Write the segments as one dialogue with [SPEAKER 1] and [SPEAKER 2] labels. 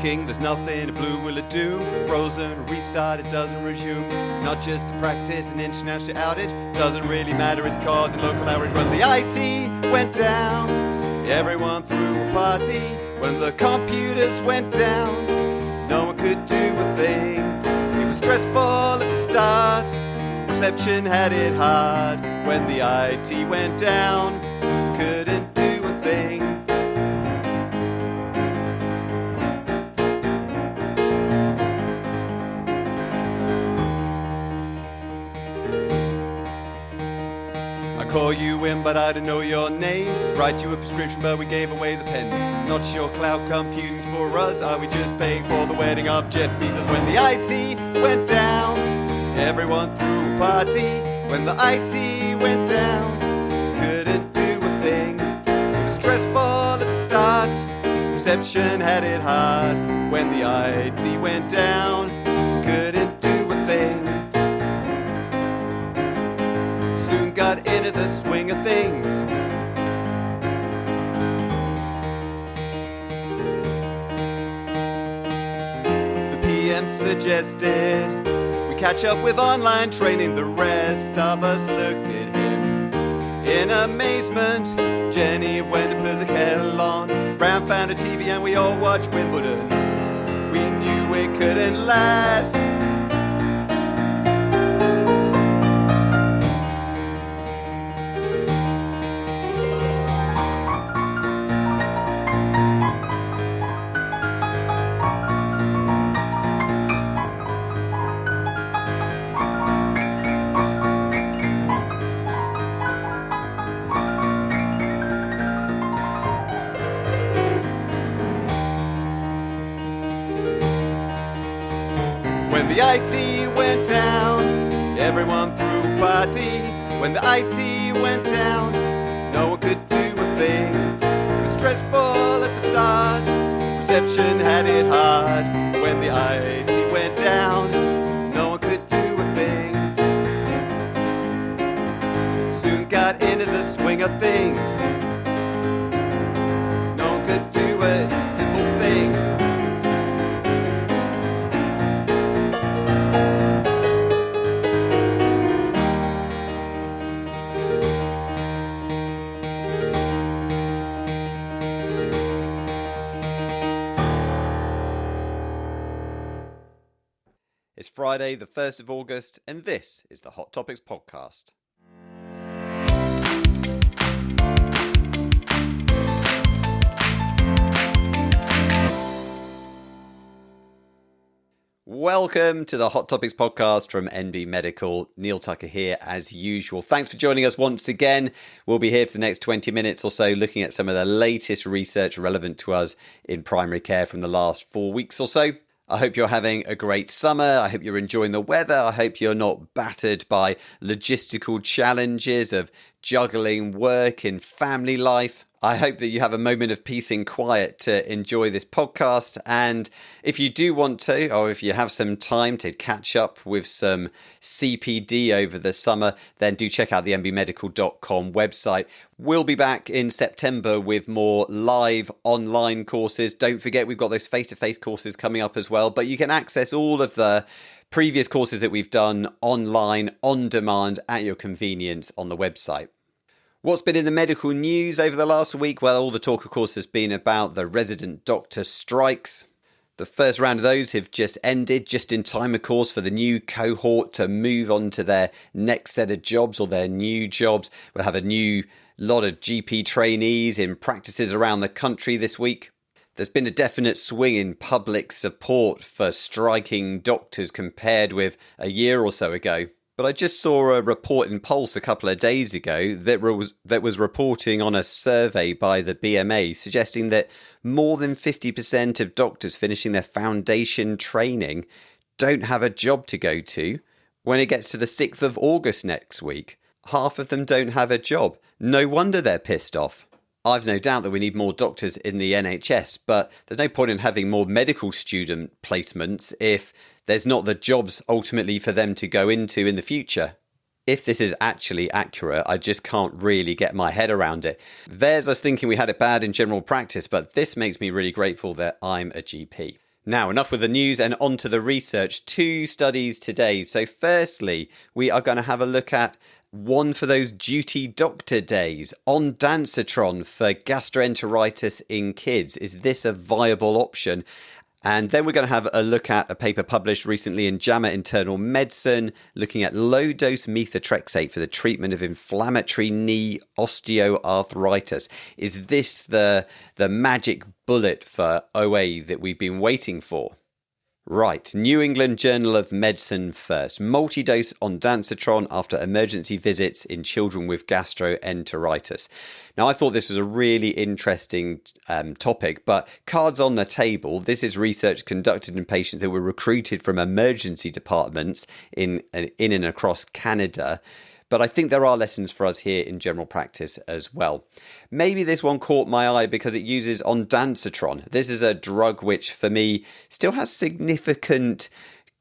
[SPEAKER 1] Thinking there's nothing, a blue will of doom. Frozen, restart, it doesn't resume. Not just the practice, an international outage. Doesn't really matter, it's causing local outrage. When the IT went down, everyone threw a party. When the computers went down, no one could do a thing. It was stressful at the start, reception had it hard. When the IT went down, couldn't do a thing. Call you in, but I don't know your name. Write you a prescription, but we gave away the pens. Not sure cloud computing's for us. Are we just paying for the wedding of Jeff Bezos? When the IT went down, everyone threw a party. When the IT went down, couldn't do a thing. It was stressful at the start, reception had it hard. When the IT went down, couldn't do a thing. Soon got into the swing of things. The PM suggested we catch up with online training. The rest of us looked at him in amazement. Jenny went to put the kettle on. Brown found a TV and we all watched Wimbledon. We knew it couldn't last. When the IT went down, everyone threw a party. When the IT went down, no one could do a thing. It was stressful at the start, reception had it hard. When the IT went down, no one could do a thing. Soon got into the swing of things. No one could do a simple thing. It's Friday, the 1st of August, and this is the Hot Topics podcast. Welcome to the Hot Topics podcast from NB Medical. Neal Tucker here as usual. Thanks for joining us once again. We'll be here for the next 20 minutes or so looking at some of the latest research relevant to us in primary care from the last 4 weeks or so. I hope you're having a great summer. I hope you're enjoying the weather. I hope you're not battered by logistical challenges of juggling work and family life. I hope that you have a moment of peace and quiet to enjoy this podcast. And if you do want to, or if you have some time to catch up with some CPD over the summer, then do check out the nbmedical.com website. We'll be back in September with more live online courses. Don't forget, we've got those face-to-face courses coming up as well. But you can access all of the previous courses that we've done online, on demand, at your convenience on the website. What's been in the medical news over the last week? Well, all the talk, of course, has been about the resident doctor strikes. The first round of those have just ended, just in time, of course, for the new cohort to move on to their next set of jobs or their new jobs. We'll have a new lot of GP trainees in practices around the country this week. There's been a definite swing in public support for striking doctors compared with a year or so ago. But I just saw a report in Pulse a couple of days ago that was reporting on a survey by the BMA suggesting that more than 50% of doctors finishing their foundation training don't have a job to go to when it gets to the 6th of August next week. Half of them don't have a job. No wonder they're pissed off. I've no doubt that we need more doctors in the NHS, but there's no point in having more medical student placements if there's not the jobs ultimately for them to go into in the future. If this is actually accurate, I just can't really get my head around it. I was thinking we had it bad in general practice, but this makes me really grateful that I'm a GP. Now, enough with the news and on to the research. 2 studies today. So firstly, we are going to have a look at one for those duty doctor days, ondansetron for gastroenteritis in kids. Is this a viable option? And then we're going to have a look at a paper published recently in JAMA Internal Medicine looking at low-dose methotrexate for the treatment of inflammatory knee osteoarthritis. Is this the magic bullet for OA that we've been waiting for? Right, New England Journal of Medicine first. Multi-dose ondansetron after emergency visits in children with gastroenteritis. Now, I thought this was a really interesting topic, but cards on the table. This is research conducted in patients who were recruited from emergency departments in and across Canada. But I think there are lessons for us here in general practice as well. Maybe this one caught my eye because it uses ondansetron. This is a drug which, for me, still has significant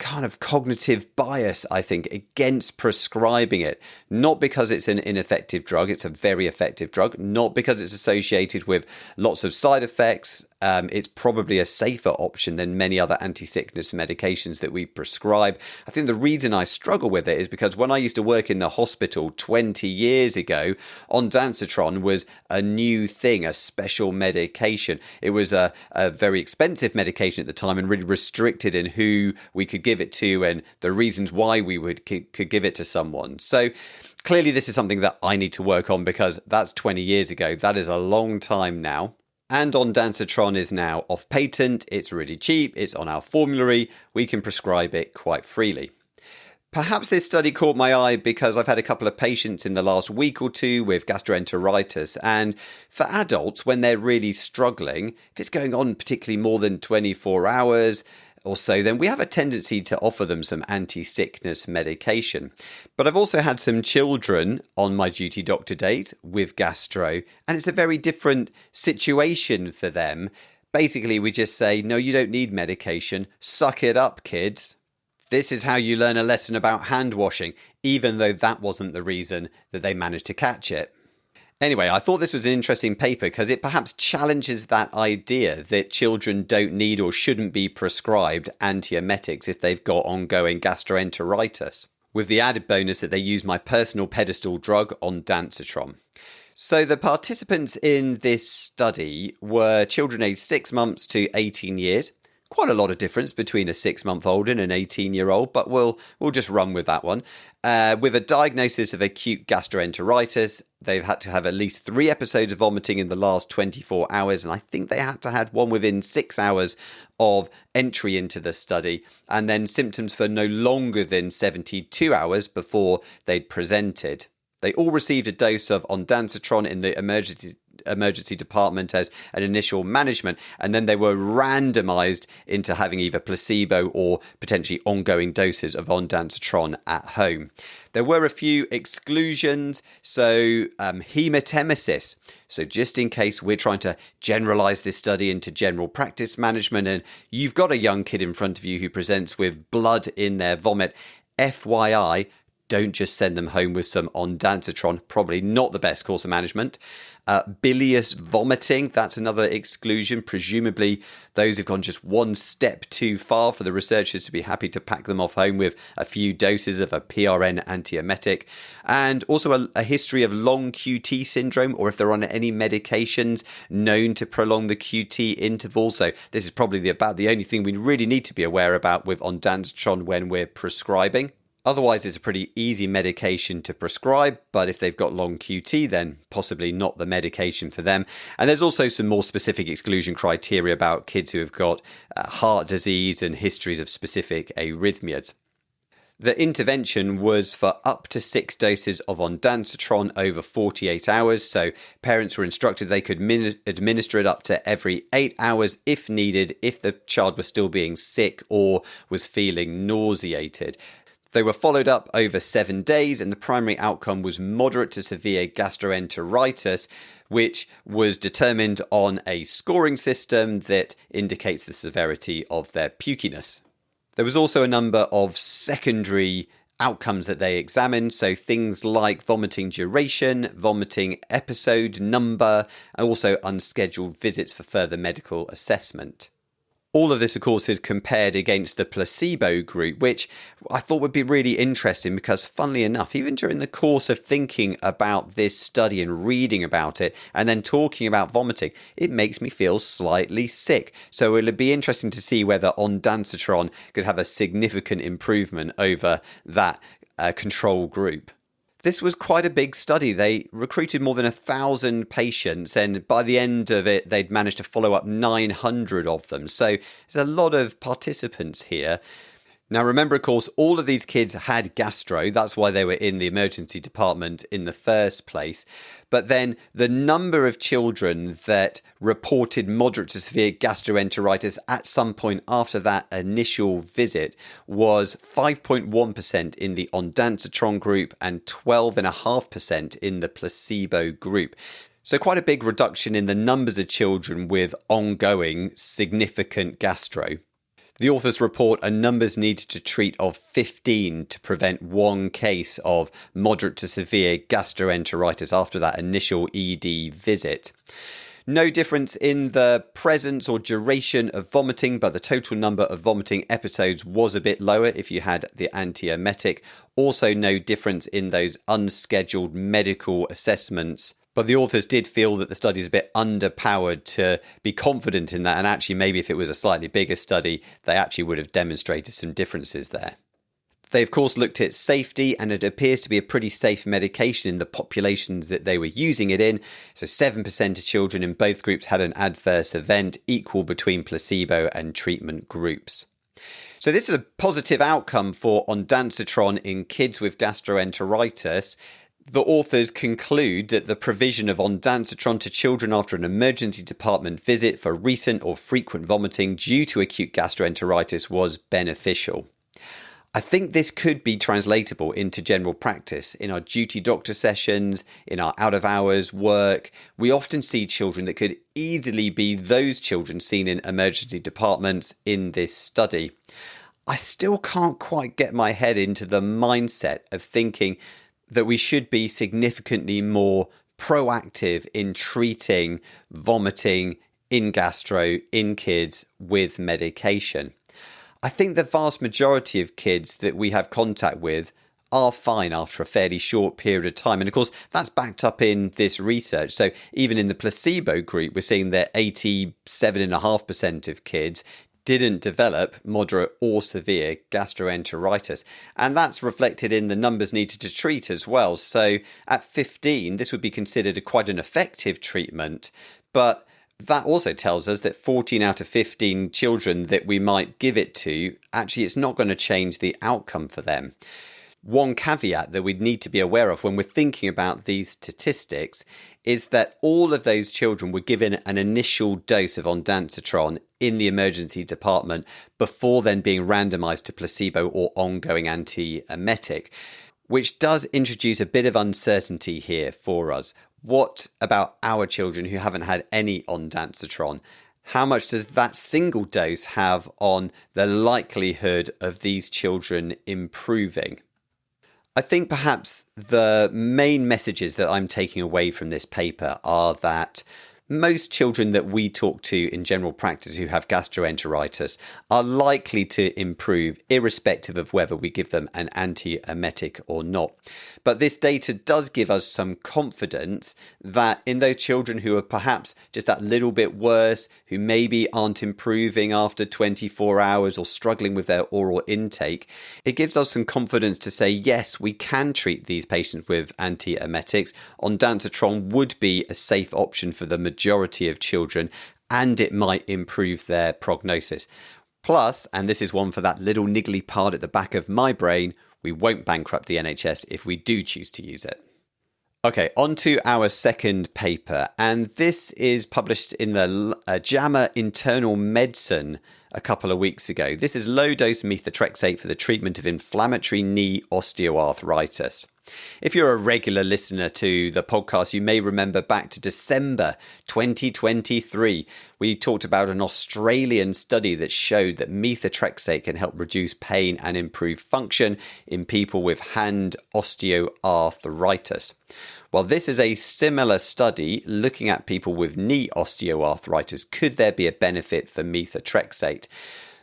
[SPEAKER 1] kind of cognitive bias, I think, against prescribing it. Not because it's an ineffective drug, it's a very effective drug. Not because it's associated with lots of side effects. It's probably a safer option than many other anti-sickness medications that we prescribe. I think the reason I struggle with it is because when I used to work in the hospital 20 years ago, ondansetron was a new thing, a special medication. It was a very expensive medication at the time and really restricted in who we could give it to and the reasons why we could give it to someone. So clearly this is something that I need to work on because that's 20 years ago. That is a long time now. And ondansetron is now off patent. It's really cheap. It's on our formulary. We can prescribe it quite freely. Perhaps this study caught my eye because I've had a couple of patients in the last week or two with gastroenteritis. And for adults, when they're really struggling, if it's going on particularly more than 24 hours or so, then we have a tendency to offer them some anti-sickness medication. But I've also had some children on my duty doctor days with gastro, and it's a very different situation for them. Basically, we just say, no, you don't need medication. Suck it up, kids. This is how you learn a lesson about hand washing, even though that wasn't the reason that they managed to catch it. Anyway, I thought this was an interesting paper because it perhaps challenges that idea that children don't need or shouldn't be prescribed anti-emetics if they've got ongoing gastroenteritis, with the added bonus that they use my personal pedestal drug, ondansetron. So the participants in this study were children aged 6 months to 18 years. Quite a lot of difference between a 6-month-old and an 18-year-old, but we'll just run with that one. With a diagnosis of acute gastroenteritis, they've had to have at least 3 episodes of vomiting in the last 24 hours, and I think they had to have one within 6 hours of entry into the study, and then symptoms for no longer than 72 hours before they'd presented. They all received a dose of ondansetron in the emergency department as an initial management, and then they were randomized into having either placebo or potentially ongoing doses of ondansetron at home. There were a few exclusions, so hematemesis. So just in case we're trying to generalize this study into general practice management and you've got a young kid in front of you who presents with blood in their vomit, FYI, don't just send them home with some ondansetron. Probably not the best course of management. Bilious vomiting, that's another exclusion. Presumably, those have gone just one step too far for the researchers to be happy to pack them off home with a few doses of a PRN antiemetic. And also a history of long QT syndrome, or if they're on any medications known to prolong the QT interval. So this is probably about the only thing we really need to be aware about with ondansetron when we're prescribing. Otherwise, it's a pretty easy medication to prescribe, but if they've got long QT, then possibly not the medication for them. And there's also some more specific exclusion criteria about kids who have got heart disease and histories of specific arrhythmias. The intervention was for up to 6 doses of ondansetron over 48 hours. So parents were instructed they could administer it up to every 8 hours if needed, if the child was still being sick or was feeling nauseated. They were followed up over 7 days, and the primary outcome was moderate to severe gastroenteritis, which was determined on a scoring system that indicates the severity of their pukiness. There was also a number of secondary outcomes that they examined, so things like vomiting duration, vomiting episode number, and also unscheduled visits for further medical assessment. All of this, of course, is compared against the placebo group, which I thought would be really interesting because, funnily enough, even during the course of thinking about this study and reading about it and then talking about vomiting, it makes me feel slightly sick. So it'll be interesting to see whether ondansetron could have a significant improvement over that control group. This was quite a big study. They recruited more than 1,000 patients, and by the end of it, they'd managed to follow up 900 of them. So there's a lot of participants here. Now, remember, of course, all of these kids had gastro. That's why they were in the emergency department in the first place. But then the number of children that reported moderate to severe gastroenteritis at some point after that initial visit was 5.1% in the ondansetron group and 12.5% in the placebo group. So quite a big reduction in the numbers of children with ongoing significant gastro. The authors report a numbers needed to treat of 15 to prevent one case of moderate to severe gastroenteritis after that initial ED visit. No difference in the presence or duration of vomiting, but the total number of vomiting episodes was a bit lower if you had the antiemetic. Also, no difference in those unscheduled medical assessments. But the authors did feel that the study is a bit underpowered to be confident in that. And actually, maybe if it was a slightly bigger study, they actually would have demonstrated some differences there. They, of course, looked at safety, and it appears to be a pretty safe medication in the populations that they were using it in. So 7% of children in both groups had an adverse event, equal between placebo and treatment groups. So this is a positive outcome for ondansetron in kids with gastroenteritis. The authors conclude that the provision of ondansetron to children after an emergency department visit for recent or frequent vomiting due to acute gastroenteritis was beneficial. I think this could be translatable into general practice. In our duty doctor sessions, in our out-of-hours work, we often see children that could easily be those children seen in emergency departments in this study. I still can't quite get my head into the mindset of thinking that we should be significantly more proactive in treating vomiting in gastro in kids with medication. I think the vast majority of kids that we have contact with are fine after a fairly short period of time. And of course, that's backed up in this research. So even in the placebo group, we're seeing that 87.5% of kids didn't develop moderate or severe gastroenteritis. And that's reflected in the numbers needed to treat as well. So at 15, this would be considered quite an effective treatment. But that also tells us that 14 out of 15 children that we might give it to, actually it's not going to change the outcome for them. One caveat that we'd need to be aware of when we're thinking about these statistics is that all of those children were given an initial dose of ondansetron in the emergency department before then being randomized to placebo or ongoing anti-emetic, which does introduce a bit of uncertainty here for us. What about our children who haven't had any ondansetron? How much does that single dose have on the likelihood of these children improving? I think perhaps the main messages that I'm taking away from this paper are that most children that we talk to in general practice who have gastroenteritis are likely to improve irrespective of whether we give them an antiemetic or not. But this data does give us some confidence that in those children who are perhaps just that little bit worse, who maybe aren't improving after 24 hours or struggling with their oral intake, it gives us some confidence to say, yes, we can treat these patients with antiemetics. Ondansetron would be a safe option for the majority of children, and it might improve their prognosis. Plus, and this is one for that little niggly part at the back of my brain, we won't bankrupt the NHS if we do choose to use it. Okay, on to our second paper, and this is published in the JAMA Internal Medicine a couple of weeks ago. This is low-dose methotrexate for the treatment of inflammatory knee osteoarthritis. If you're a regular listener to the podcast, you may remember back to December 2023, we talked about an Australian study that showed that methotrexate can help reduce pain and improve function in people with hand osteoarthritis. Well, this is a similar study looking at people with knee osteoarthritis. Could there be a benefit for methotrexate?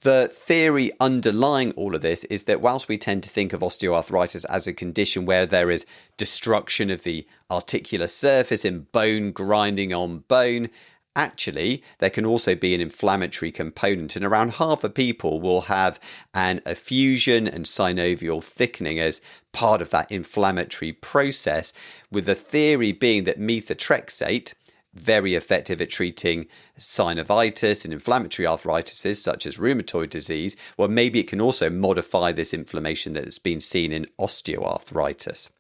[SPEAKER 1] The theory underlying all of this is that whilst we tend to think of osteoarthritis as a condition where there is destruction of the articular surface and bone grinding on bone, actually, there can also be an inflammatory component, and around half of people will have an effusion and synovial thickening as part of that inflammatory process, with the theory being that methotrexate, very effective at treating synovitis and inflammatory arthritis such as rheumatoid disease, well, maybe it can also modify this inflammation that's been seen in osteoarthritis.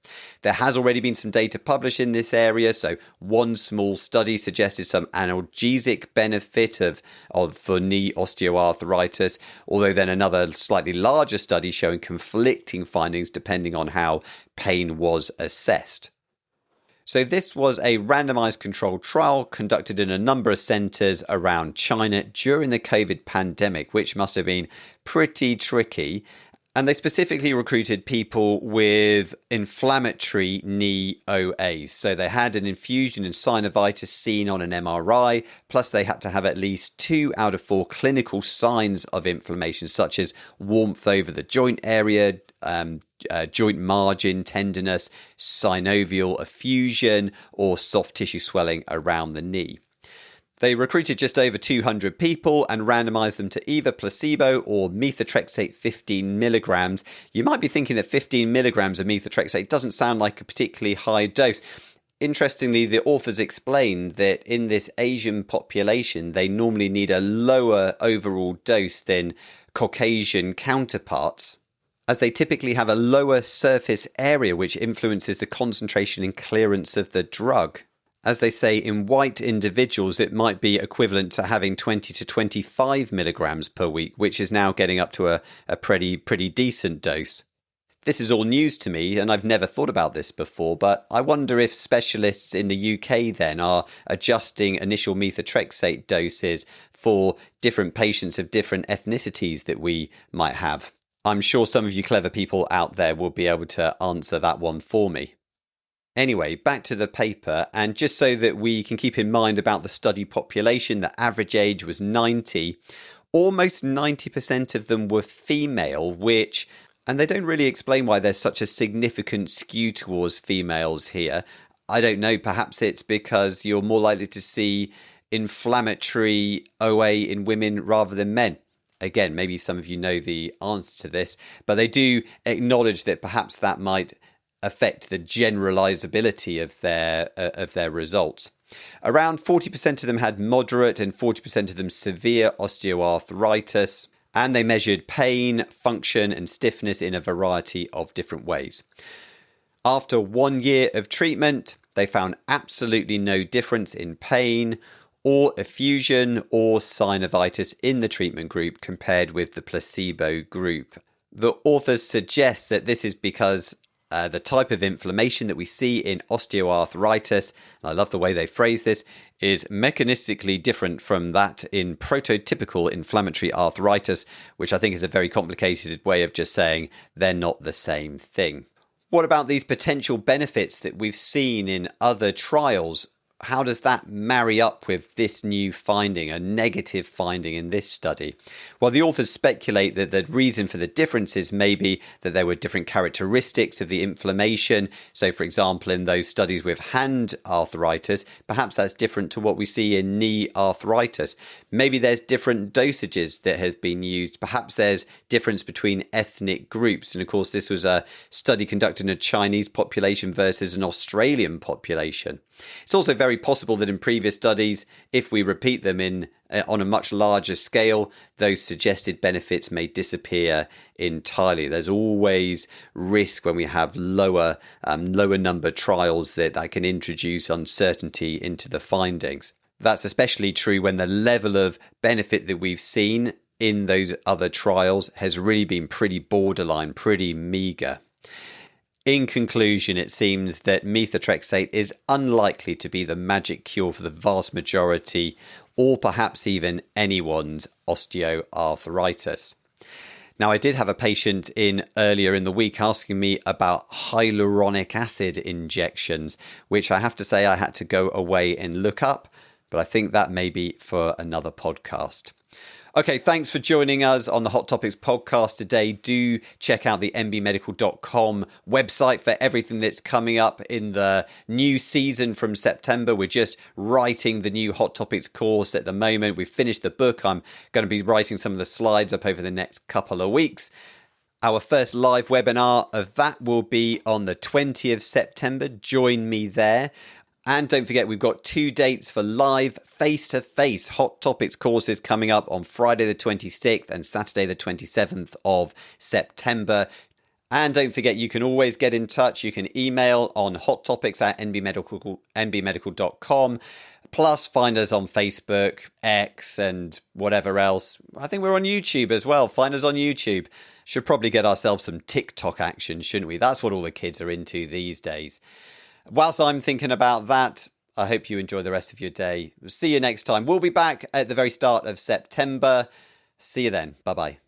[SPEAKER 1] There has already been some data published in this area. So one small study suggested some analgesic benefit for knee osteoarthritis, although then another slightly larger study showing conflicting findings depending on how pain was assessed. So this was a randomized controlled trial conducted in a number of centers around China during the COVID pandemic, which must have been pretty tricky. And they specifically recruited people with inflammatory knee OAs. So they had an infusion and synovitis seen on an MRI, plus they had to have at least 2 out of 4 clinical signs of inflammation, such as warmth over the joint area, joint margin tenderness, synovial effusion, or soft tissue swelling around the knee. They recruited just over 200 people and randomized them to either placebo or methotrexate 15 milligrams. You might be thinking that 15 milligrams of methotrexate doesn't sound like a particularly high dose. Interestingly, the authors explained that in this Asian population, they normally need a lower overall dose than Caucasian counterparts, as they typically have a lower surface area which influences the concentration and clearance of the drug. As they say, in white individuals, it might be equivalent to having 20 to 25 milligrams per week, which is now getting up to a pretty decent dose. This is all news to me, and I've never thought about this before, but I wonder if specialists in the UK then are adjusting initial methotrexate doses for different patients of different ethnicities that we might have. I'm sure some of you clever people out there will be able to answer that one for me. Anyway, back to the paper, and just so that we can keep in mind about the study population, the average age was 90. Almost 90% of them were female, and they don't really explain why there's such a significant skew towards females here. I don't know, perhaps it's because you're more likely to see inflammatory OA in women rather than men. Again, maybe some of you know the answer to this, but they do acknowledge that perhaps that might affect the generalizability of their results. Around 40% of them had moderate and 40% of them severe osteoarthritis, and they measured pain, function, and stiffness in a variety of different ways. After 1 year of treatment, they found absolutely no difference in pain or effusion or synovitis in the treatment group compared with the placebo group. The authors suggest that this is because the type of inflammation that we see in osteoarthritis, and I love the way they phrase this, is mechanistically different from that in prototypical inflammatory arthritis, which I think is a very complicated way of just saying they're not the same thing. What about these potential benefits that we've seen in other trials? How does that marry up with this new finding, a negative finding in this study? Well, the authors speculate that the reason for the differences may be that there were different characteristics of the inflammation. So, for example, in those studies with hand arthritis, perhaps that's different to what we see in knee arthritis. Maybe there's different dosages that have been used. Perhaps there's difference between ethnic groups. And of course, this was a study conducted in a Chinese population versus an Australian population. It's also very possible that in previous studies, if we repeat them on a much larger scale, those suggested benefits may disappear entirely. There's always risk when we have lower number trials that can introduce uncertainty into the findings. That's especially true when the level of benefit that we've seen in those other trials has really been pretty borderline, pretty meager. In conclusion, it seems that methotrexate is unlikely to be the magic cure for the vast majority, or perhaps even anyone's osteoarthritis. Now, I did have a patient in earlier in the week asking me about hyaluronic acid injections, which I have to say I had to go away and look up, but I think that may be for another podcast. Okay, thanks for joining us on the Hot Topics podcast today. Do check out the nbmedical.com website for everything that's coming up in the new season from September. We're just writing the new Hot Topics course at the moment. We've finished the book. I'm going to be writing some of the slides up over the next couple of weeks. Our first live webinar of that will be on the 20th of September. Join me there. And don't forget, we've got 2 dates for live face-to-face Hot Topics courses coming up on Friday the 26th and Saturday the 27th of September. And don't forget, you can always get in touch. You can email on hottopics@nbmedical.com. Plus, find us on Facebook, X, and whatever else. I think we're on YouTube as well. Find us on YouTube. Should probably get ourselves some TikTok action, shouldn't we? That's what all the kids are into these days. Whilst I'm thinking about that, I hope you enjoy the rest of your day. See you next time. We'll be back at the very start of September. See you then. Bye-bye.